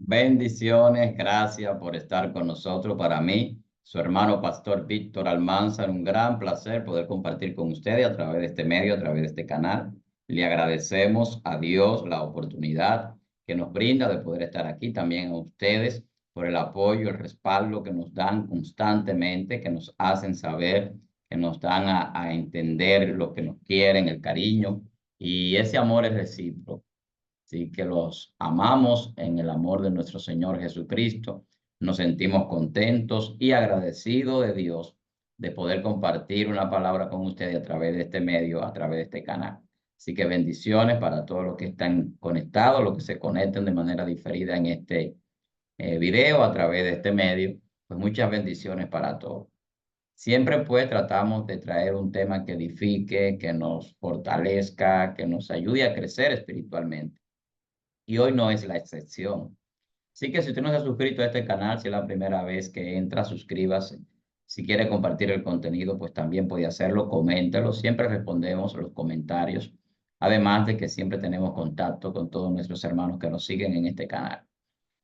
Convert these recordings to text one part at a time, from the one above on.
Bendiciones, gracias por estar con nosotros. Para mí, su hermano pastor Víctor Almanzar, un gran placer poder compartir con ustedes a través de este medio, a través de este canal. Le agradecemos a Dios la oportunidad que nos brinda de poder estar aquí, también a ustedes por el apoyo, el respaldo que nos dan constantemente, que nos hacen saber, que nos dan a entender lo que nos quieren, el cariño, y ese amor es recíproco. Así que los amamos en el amor de nuestro Señor Jesucristo. Nos sentimos contentos y agradecidos de Dios de poder compartir una palabra con ustedes a través de este medio, a través de este canal. Así que bendiciones para todos los que están conectados, los que se conecten de manera diferida en este video a través de este medio. Pues muchas bendiciones para todos. Siempre pues tratamos de traer un tema que edifique, que nos fortalezca, que nos ayude a crecer espiritualmente. Y hoy no es la excepción. Así que si usted no se ha suscrito a este canal, si es la primera vez que entra, suscríbase. Si quiere compartir el contenido, pues también puede hacerlo, coméntelo. Siempre respondemos los comentarios. Además de que siempre tenemos contacto con todos nuestros hermanos que nos siguen en este canal.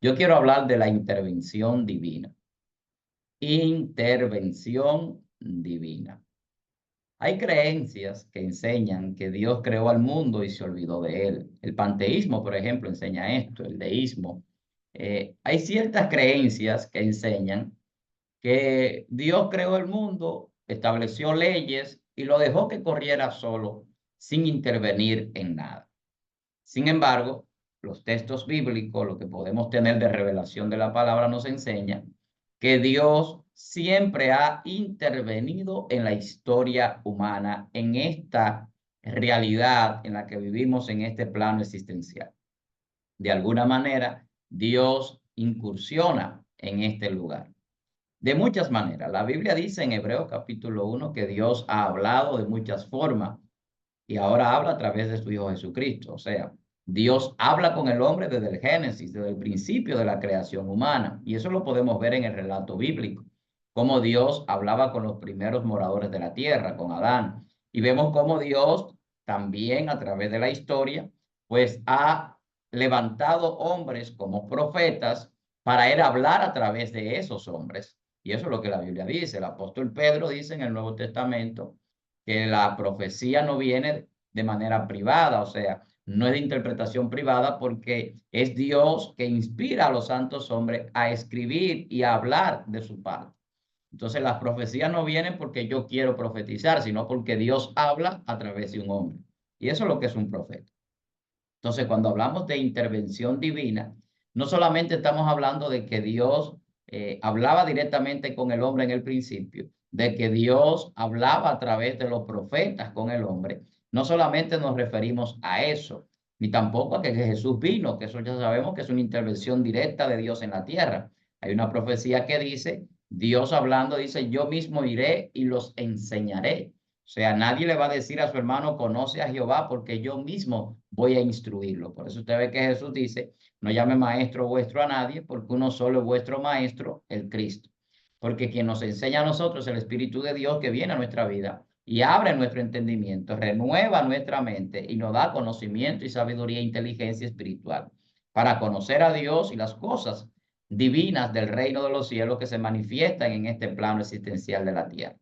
Yo quiero hablar de la intervención divina. Intervención divina. Hay creencias que enseñan que Dios creó al mundo y se olvidó de él. El panteísmo, por ejemplo, enseña esto, el deísmo. Hay ciertas creencias que enseñan que Dios creó el mundo, estableció leyes y lo dejó que corriera solo sin intervenir en nada. Sin embargo, los textos bíblicos, lo que podemos tener de revelación de la palabra, nos enseña que Dios siempre ha intervenido en la historia humana, en esta realidad en la que vivimos en este plano existencial. De alguna manera, Dios incursiona en este lugar. De muchas maneras. La Biblia dice en Hebreos capítulo 1 que Dios ha hablado de muchas formas y ahora habla a través de su Hijo Jesucristo. O sea, Dios habla con el hombre desde el Génesis, desde el principio de la creación humana. Y eso lo podemos ver en el relato bíblico, cómo Dios hablaba con los primeros moradores de la tierra, con Adán. Y vemos cómo Dios también a través de la historia, pues ha levantado hombres como profetas para él hablar a través de esos hombres. Y eso es lo que la Biblia dice. El apóstol Pedro dice en el Nuevo Testamento que la profecía no viene de manera privada, o sea, no es de interpretación privada porque es Dios que inspira a los santos hombres a escribir y a hablar de su parte. Entonces las profecías no vienen porque yo quiero profetizar, sino porque Dios habla a través de un hombre. Y eso es lo que es un profeta. Entonces, cuando hablamos de intervención divina, no solamente estamos hablando de que Dios hablaba directamente con el hombre en el principio, de que Dios hablaba a través de los profetas con el hombre. No solamente nos referimos a eso, ni tampoco a que Jesús vino, que eso ya sabemos que es una intervención directa de Dios en la tierra. Hay una profecía que dice, Dios hablando, dice, yo mismo iré y los enseñaré. O sea, nadie le va a decir a su hermano, conoce a Jehová, porque yo mismo voy a instruirlo. Por eso usted ve que Jesús dice, no llame maestro vuestro a nadie, porque uno solo es vuestro maestro, el Cristo. Porque quien nos enseña a nosotros es el Espíritu de Dios que viene a nuestra vida y abre nuestro entendimiento, renueva nuestra mente y nos da conocimiento y sabiduría e inteligencia espiritual para conocer a Dios y las cosas divinas del reino de los cielos que se manifiestan en este plano existencial de la tierra.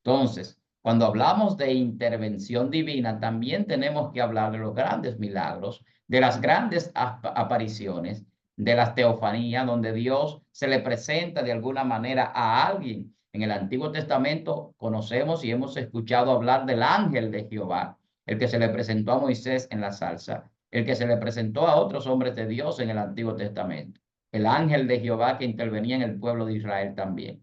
Entonces, cuando hablamos de intervención divina, también tenemos que hablar de los grandes milagros, de las grandes apariciones, de las teofanías, donde Dios se le presenta de alguna manera a alguien. En el Antiguo Testamento conocemos y hemos escuchado hablar del ángel de Jehová, el que se le presentó a Moisés en la zarza, el que se le presentó a otros hombres de Dios en el Antiguo Testamento, el ángel de Jehová que intervenía en el pueblo de Israel también.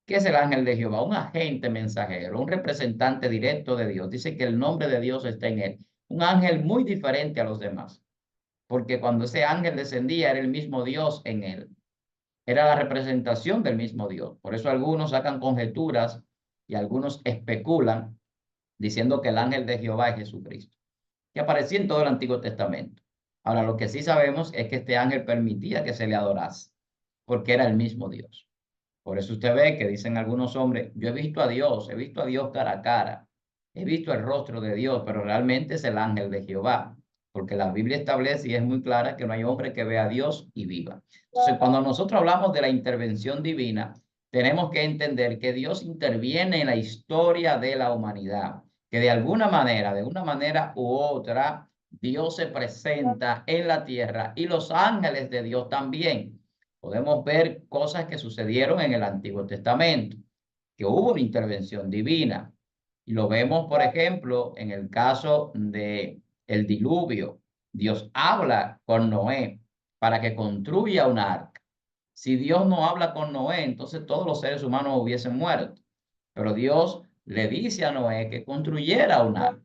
¿Qué es el ángel de Jehová? Un agente mensajero, un representante directo de Dios. Dice que el nombre de Dios está en él. Un ángel muy diferente a los demás, porque cuando ese ángel descendía era el mismo Dios en él. Era la representación del mismo Dios. Por eso algunos sacan conjeturas y algunos especulan diciendo que el ángel de Jehová es Jesucristo, que aparecía en todo el Antiguo Testamento. Ahora, lo que sí sabemos es que este ángel permitía que se le adorase, porque era el mismo Dios. Por eso usted ve que dicen algunos hombres, yo he visto a Dios cara a cara, he visto el rostro de Dios, pero realmente es el ángel de Jehová, porque la Biblia establece y es muy clara que no hay hombre que vea a Dios y viva. Entonces, cuando nosotros hablamos de la intervención divina, tenemos que entender que Dios interviene en la historia de la humanidad, que de alguna manera, de una manera u otra, Dios se presenta en la tierra y los ángeles de Dios también. Podemos ver cosas que sucedieron en el Antiguo Testamento, que hubo una intervención divina. Y lo vemos, por ejemplo, en el caso de el diluvio. Dios habla con Noé para que construya un arca. Si Dios no habla con Noé, entonces todos los seres humanos hubiesen muerto. Pero Dios le dice a Noé que construyera un arca,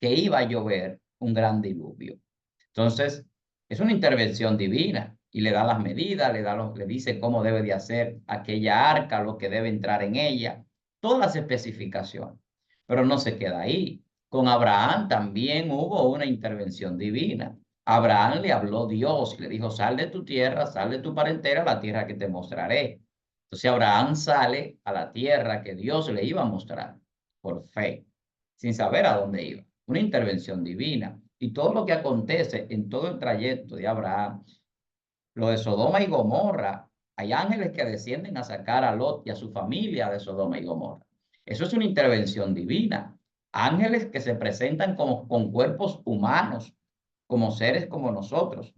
que iba a llover un gran diluvio. Entonces, es una intervención divina y le da las medidas, le dice cómo debe de hacer aquella arca, lo que debe entrar en ella, todas las especificaciones. Pero no se queda ahí. Con Abraham también hubo una intervención divina. Abraham le habló Dios y le dijo, sal de tu tierra, sal de tu parentela a la tierra que te mostraré. Entonces Abraham sale a la tierra que Dios le iba a mostrar por fe, sin saber a dónde iba. Una intervención divina. Y todo lo que acontece en todo el trayecto de Abraham, lo de Sodoma y Gomorra, hay ángeles que descienden a sacar a Lot y a su familia de Sodoma y Gomorra. Eso es una intervención divina. Ángeles que se presentan como, con cuerpos humanos, como seres como nosotros.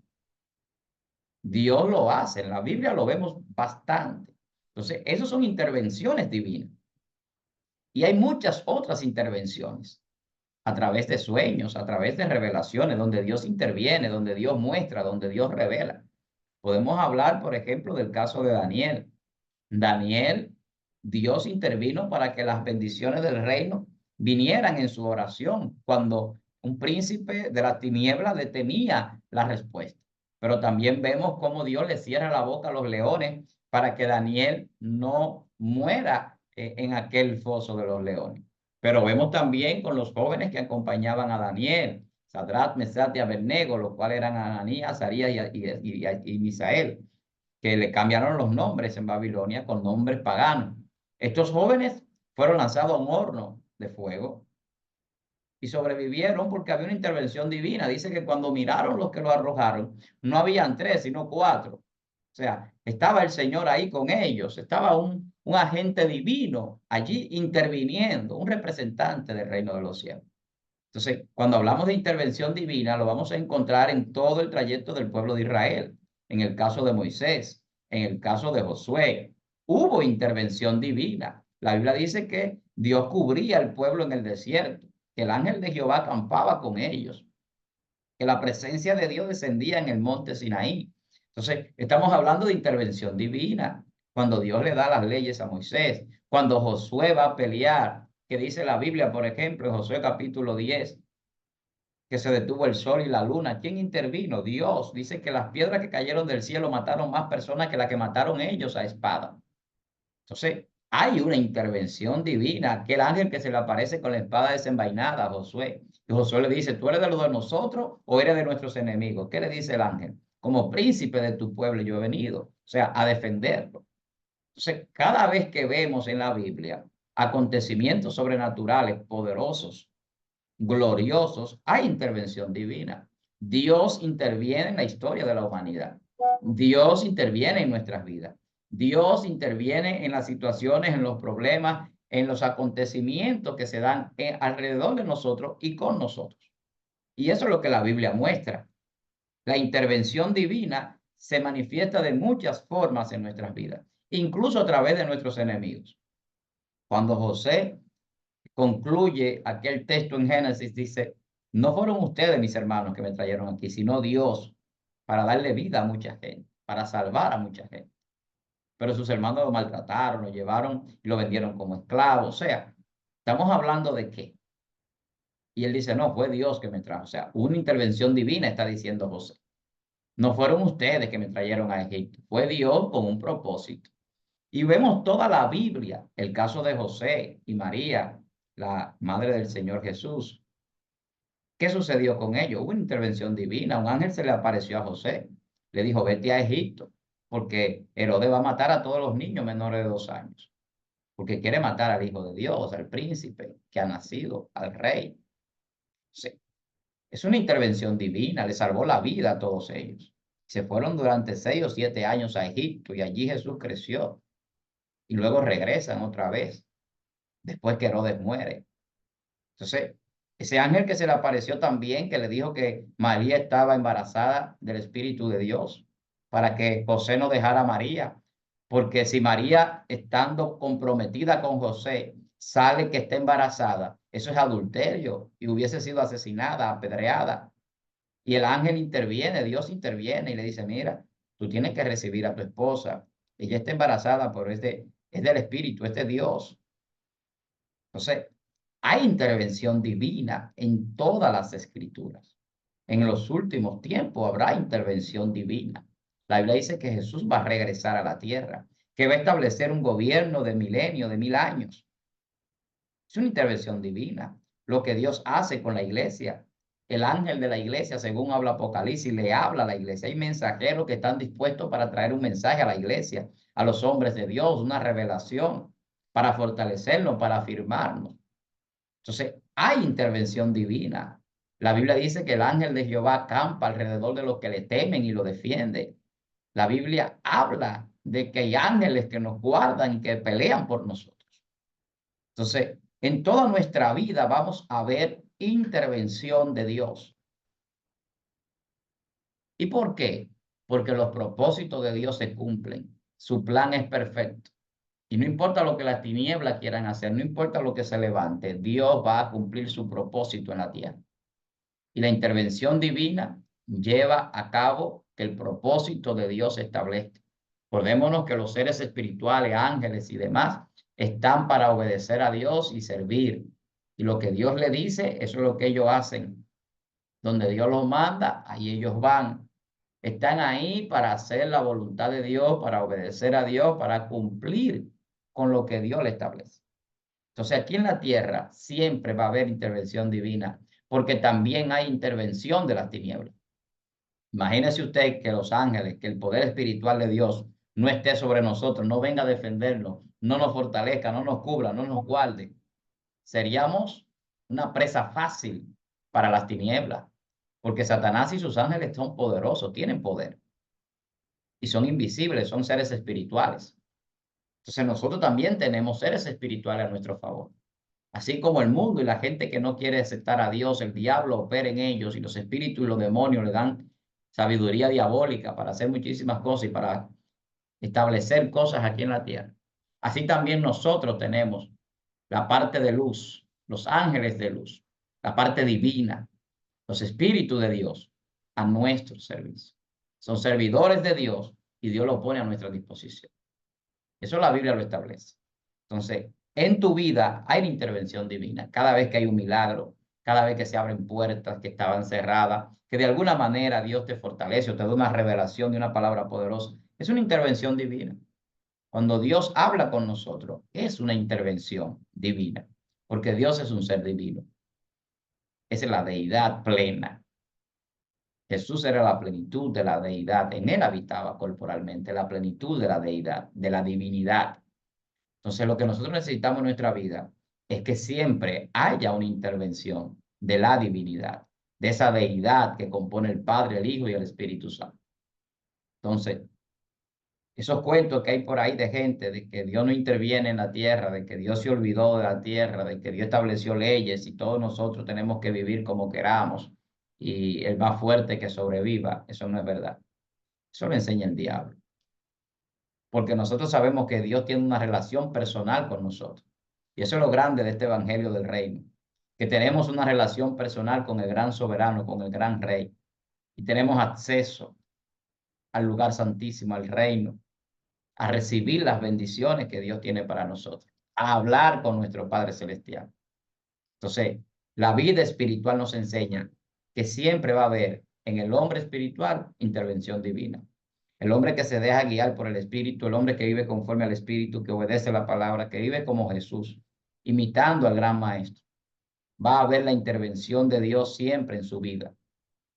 Dios lo hace, en la Biblia lo vemos bastante. Entonces, esas son intervenciones divinas. Y hay muchas otras intervenciones a través de sueños, a través de revelaciones, donde Dios interviene, donde Dios muestra, donde Dios revela. Podemos hablar, por ejemplo, del caso de Daniel. Daniel, Dios intervino para que las bendiciones del reino vinieran en su oración, cuando un príncipe de la tiniebla detenía la respuesta. Pero también vemos cómo Dios le cierra la boca a los leones para que Daniel no muera en aquel foso de los leones. Pero vemos también con los jóvenes que acompañaban a Daniel, Sadrach, Mesach y Abednego, los cuales eran Ananías, Azarías y Misael, que le cambiaron los nombres en Babilonia con nombres paganos. Estos jóvenes fueron lanzados a un horno de fuego y sobrevivieron porque había una intervención divina. Dice que cuando miraron los que lo arrojaron, no habían tres, sino cuatro. O sea, estaba el Señor ahí con ellos, estaba un agente divino allí interviniendo, un representante del reino de los cielos. Entonces, cuando hablamos de intervención divina, lo vamos a encontrar en todo el trayecto del pueblo de Israel, en el caso de Moisés, en el caso de Josué. Hubo intervención divina. La Biblia dice que Dios cubría al pueblo en el desierto, que el ángel de Jehová acampaba con ellos, que la presencia de Dios descendía en el monte Sinaí. Entonces, estamos hablando de intervención divina, cuando Dios le da las leyes a Moisés, cuando Josué va a pelear, que dice la Biblia, por ejemplo, en Josué capítulo 10, que se detuvo el sol y la luna. ¿Quién intervino? Dios. Dice que las piedras que cayeron del cielo mataron más personas que las que mataron ellos a espada. Entonces, hay una intervención divina. Aquel ángel que se le aparece con la espada desenvainada a Josué. Y Josué le dice, ¿tú eres de los de nosotros o eres de nuestros enemigos? ¿Qué le dice el ángel? Como príncipe de tu pueblo yo he venido, o sea, a defenderlo. Entonces, cada vez que vemos en la Biblia acontecimientos sobrenaturales poderosos, gloriosos, hay intervención divina. Dios interviene en la historia de la humanidad. Dios interviene en nuestras vidas. Dios interviene en las situaciones, en los problemas, en los acontecimientos que se dan alrededor de nosotros y con nosotros. Y eso es lo que la Biblia muestra. La intervención divina se manifiesta de muchas formas en nuestras vidas, incluso a través de nuestros enemigos. Cuando José concluye aquel texto en Génesis, dice, no fueron ustedes, mis hermanos, que me trajeron aquí, sino Dios, para darle vida a mucha gente, para salvar a mucha gente. Pero sus hermanos lo maltrataron, lo llevaron y lo vendieron como esclavo. O sea, estamos hablando de qué. Y él dice, no, fue Dios que me trajo. O sea, una intervención divina, está diciendo José. No fueron ustedes que me trajeron a Egipto, fue Dios con un propósito. Y vemos toda la Biblia, el caso de José y María, la madre del Señor Jesús. ¿Qué sucedió con ellos? Hubo una intervención divina. Un ángel se le apareció a José. Le dijo, vete a Egipto, porque Herodes va a matar a todos los niños menores de 2 años, porque quiere matar al Hijo de Dios, al príncipe que ha nacido, al rey. Sí. Es una intervención divina, le salvó la vida a todos ellos. Se fueron durante 6 o 7 años a Egipto y allí Jesús creció y luego regresan otra vez, después que Herodes muere. Entonces, ese ángel que se le apareció también, que le dijo que María estaba embarazada del Espíritu de Dios, para que José no dejara a María, porque si María, estando comprometida con José, sale que está embarazada, eso es adulterio y hubiese sido asesinada, apedreada. Y el ángel interviene, Dios interviene y le dice, mira, tú tienes que recibir a tu esposa, ella está embarazada, pero es del Espíritu, es de Dios. Entonces, hay intervención divina en todas las escrituras. En los últimos tiempos habrá intervención divina. La Biblia dice que Jesús va a regresar a la tierra, que va a establecer un gobierno de milenio, de 1000 años. Es una intervención divina. Lo que Dios hace con la iglesia. El ángel de la iglesia, según habla Apocalipsis, le habla a la iglesia. Hay mensajeros que están dispuestos para traer un mensaje a la iglesia, a los hombres de Dios, una revelación, para fortalecernos, para afirmarnos. Entonces, hay intervención divina. La Biblia dice que el ángel de Jehová acampa alrededor de los que le temen y lo defiende. La Biblia habla de que hay ángeles que nos guardan y que pelean por nosotros. Entonces, en toda nuestra vida vamos a ver intervención de Dios. ¿Y por qué? Porque los propósitos de Dios se cumplen. Su plan es perfecto. Y no importa lo que las tinieblas quieran hacer, no importa lo que se levante, Dios va a cumplir su propósito en la tierra. Y la intervención divina lleva a cabo que el propósito de Dios se establezca. Acordémonos que los seres espirituales, ángeles y demás, están para obedecer a Dios y servir. Y lo que Dios le dice, eso es lo que ellos hacen. Donde Dios los manda, ahí ellos van. Están ahí para hacer la voluntad de Dios, para obedecer a Dios, para cumplir con lo que Dios le establece. Entonces, aquí en la tierra siempre va a haber intervención divina, porque también hay intervención de las tinieblas. Imagínese usted que los ángeles, que el poder espiritual de Dios no esté sobre nosotros, no venga a defendernos, no nos fortalezca, no nos cubra, no nos guarde. Seríamos una presa fácil para las tinieblas, porque Satanás y sus ángeles son poderosos, tienen poder y son invisibles, son seres espirituales. Entonces nosotros también tenemos seres espirituales a nuestro favor. Así como el mundo y la gente que no quiere aceptar a Dios, el diablo opera en ellos y los espíritus y los demonios le dan sabiduría diabólica para hacer muchísimas cosas y para establecer cosas aquí en la tierra. Así también nosotros tenemos la parte de luz, los ángeles de luz, la parte divina, los espíritus de Dios a nuestro servicio. Son servidores de Dios y Dios lo pone a nuestra disposición. Eso la Biblia lo establece. Entonces, en tu vida hay una intervención divina. Cada vez que hay un milagro, cada vez que se abren puertas que estaban cerradas, que de alguna manera Dios te fortalece o te da una revelación de una palabra poderosa, es una intervención divina. Cuando Dios habla con nosotros, es una intervención divina, porque Dios es un ser divino. Es la deidad plena. Jesús era la plenitud de la deidad. En él habitaba corporalmente la plenitud de la deidad, de la divinidad. Entonces, lo que nosotros necesitamos en nuestra vida es que siempre haya una intervención de la divinidad, de esa deidad que compone el Padre, el Hijo y el Espíritu Santo. Entonces, esos cuentos que hay por ahí de gente, de que Dios no interviene en la tierra, de que Dios se olvidó de la tierra, de que Dios estableció leyes y todos nosotros tenemos que vivir como queramos y el más fuerte que sobreviva, eso no es verdad. Eso lo enseña el diablo. Porque nosotros sabemos que Dios tiene una relación personal con nosotros. Y eso es lo grande de este Evangelio del Reino, que tenemos una relación personal con el gran soberano, con el gran rey, y tenemos acceso al lugar santísimo, al reino, a recibir las bendiciones que Dios tiene para nosotros, a hablar con nuestro Padre Celestial. Entonces, la vida espiritual nos enseña que siempre va a haber en el hombre espiritual intervención divina. El hombre que se deja guiar por el Espíritu, el hombre que vive conforme al Espíritu, que obedece la palabra, que vive como Jesús, imitando al gran Maestro, va a haber la intervención de Dios siempre en su vida.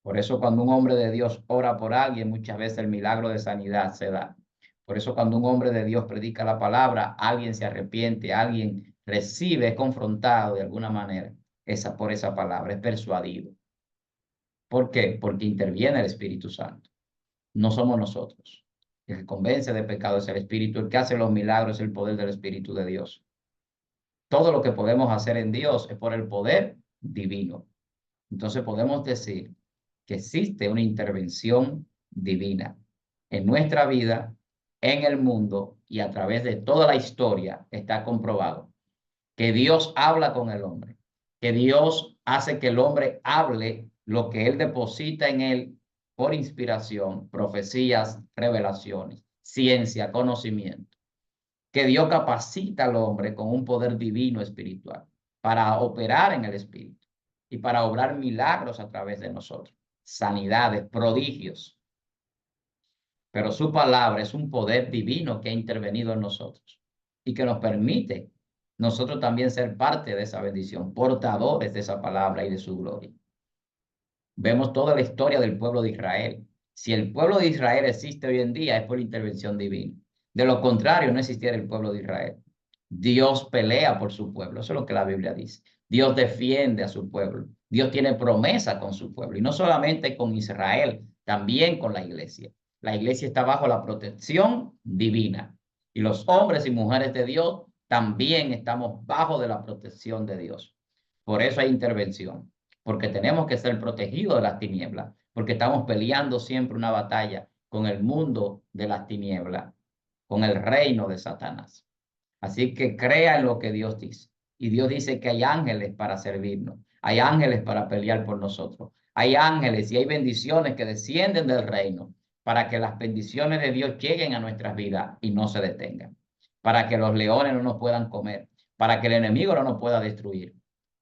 Por eso cuando un hombre de Dios ora por alguien, muchas veces el milagro de sanidad se da. Por eso cuando un hombre de Dios predica la palabra, alguien se arrepiente, alguien recibe, es confrontado de alguna manera por esa palabra, es persuadido. ¿Por qué? Porque interviene el Espíritu Santo. No somos nosotros. El que convence de pecado es el Espíritu. El que hace los milagros es el poder del Espíritu de Dios. Todo lo que podemos hacer en Dios es por el poder divino. Entonces podemos decir que existe una intervención divina en nuestra vida, en el mundo y a través de toda la historia. Está comprobado que Dios habla con el hombre, que Dios hace que el hombre hable lo que él deposita en él por inspiración, profecías, revelaciones, ciencia, conocimiento, que Dios capacita al hombre con un poder divino espiritual para operar en el espíritu y para obrar milagros a través de nosotros, sanidades, prodigios. Pero su palabra es un poder divino que ha intervenido en nosotros y que nos permite nosotros también ser parte de esa bendición, portadores de esa palabra y de su gloria. Vemos toda la historia del pueblo de Israel. Si el pueblo de Israel existe hoy en día es por intervención divina. De lo contrario, no existiera el pueblo de Israel. Dios pelea por su pueblo, eso es lo que la Biblia dice. Dios defiende a su pueblo. Dios tiene promesa con su pueblo y no solamente con Israel, también con la iglesia. La iglesia está bajo la protección divina y los hombres y mujeres de Dios también estamos bajo de la protección de Dios. Por eso hay intervención, porque tenemos que ser protegidos de las tinieblas, porque estamos peleando siempre una batalla con el mundo de las tinieblas, con el reino de Satanás. Así que crea en lo que Dios dice. Y Dios dice que hay ángeles para servirnos, hay ángeles para pelear por nosotros, hay ángeles y hay bendiciones que descienden del reino para que las bendiciones de Dios lleguen a nuestras vidas y no se detengan, para que los leones no nos puedan comer, para que el enemigo no nos pueda destruir,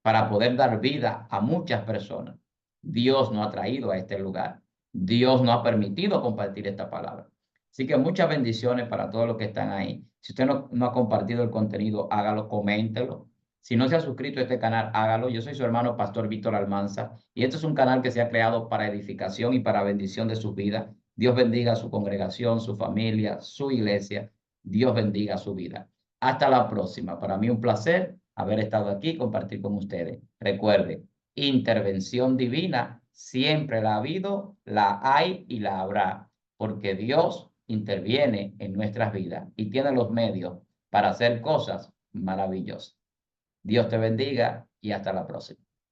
para poder dar vida a muchas personas. Dios nos ha traído a este lugar. Dios nos ha permitido compartir esta palabra. Así que muchas bendiciones para todos los que están ahí. Si usted no ha compartido el contenido, hágalo, coméntelo. Si no se ha suscrito a este canal, hágalo. Yo soy su hermano Pastor Víctor Almanza y este es un canal que se ha creado para edificación y para bendición de su vida. Dios bendiga a su congregación, su familia, su iglesia. Dios bendiga su vida. Hasta la próxima. Para mí un placer haber estado aquí y compartir con ustedes. Recuerde, intervención divina siempre la ha habido, la hay y la habrá, porque Dios interviene en nuestras vidas y tiene los medios para hacer cosas maravillosas. Dios te bendiga y hasta la próxima.